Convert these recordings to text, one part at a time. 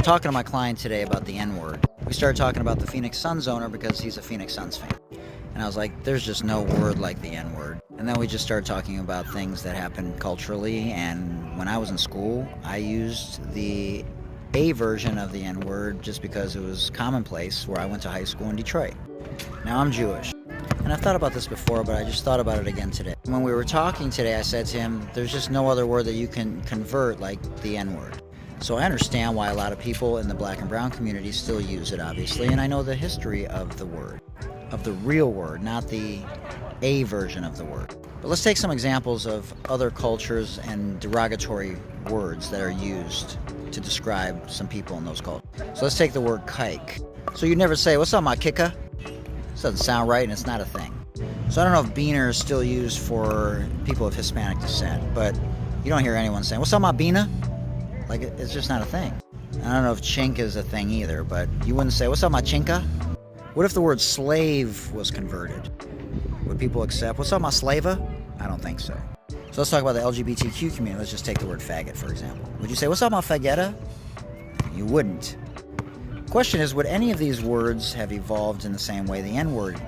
Talking to my client today about the N-word. We started talking about the Phoenix Suns owner because he's a Phoenix Suns fan. And I was like, there's just no word like the N-word. And then we just started talking about things that happen culturally. And when I was in school, I used the A version of the N-word just because it was commonplace where I went to high school in Detroit. Now I'm Jewish. And I've thought about this before, but I just thought about it again today. When we were talking today, I said to him, there's just no other word that you can convert like the N-word. So I understand why a lot of people in the black and brown community still use it, obviously, and I know the history of the word, of the real word, not the A version of the word. But let's take some examples of other cultures and derogatory words that are used to describe some people in those cultures. So let's take the word kike. So you'd never say, what's up, my kika? This doesn't sound right, and it's not a thing. So I don't know if beaner is still used for people of Hispanic descent, but you don't hear anyone saying, what's up, my beaner? Like, it's just not a thing. I don't know if chink is a thing either, but you wouldn't say, what's up, my chinka? What if the word slave was converted? Would people accept, what's up, my slaver? I don't think so. So let's talk about the LGBTQ community. Let's just take the word faggot, for example. Would you say, what's up, my faggotta? You wouldn't. The question is, would any of these words have evolved in the same way the N-word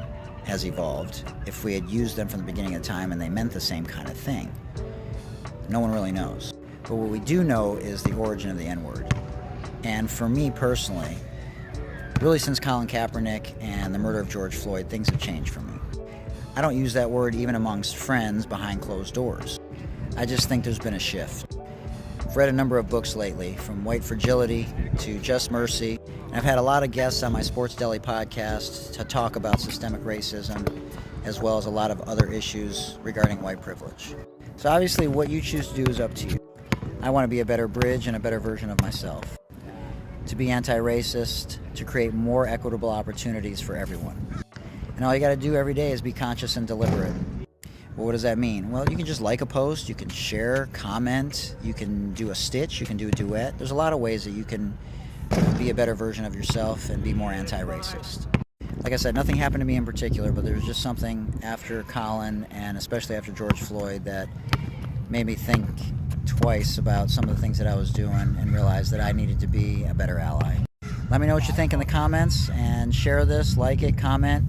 has evolved if we had used them from the beginning of time and they meant the same kind of thing? No one really knows. But what we do know is the origin of the N-word. And for me personally, really since Colin Kaepernick and the murder of George Floyd, things have changed for me. I don't use that word even amongst friends behind closed doors. I just think there's been a shift. I've read a number of books lately, from White Fragility to Just Mercy, and I've had a lot of guests on my Sports Deli podcast to talk about systemic racism, as well as a lot of other issues regarding white privilege. So obviously what you choose to do is up to you. I want to be a better bridge and a better version of myself. To be anti-racist, to create more equitable opportunities for everyone. And all you got to do every day is be conscious and deliberate. Well, what does that mean? Well, you can just like a post, you can share, comment, you can do a stitch, you can do a duet. There's a lot of ways that you can be a better version of yourself and be more anti-racist. Like I said, nothing happened to me in particular, but there was just something after Colin and especially after George Floyd that made me think twice about some of the things that I was doing and realized that I needed to be a better ally. Let me know what you think in the comments and share this, like it, comment,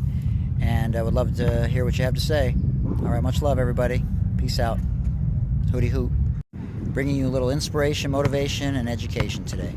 and I would love to hear what you have to say. All right, much love, everybody. Peace out. Hootie hoot. Bringing you a little inspiration, motivation, and education today.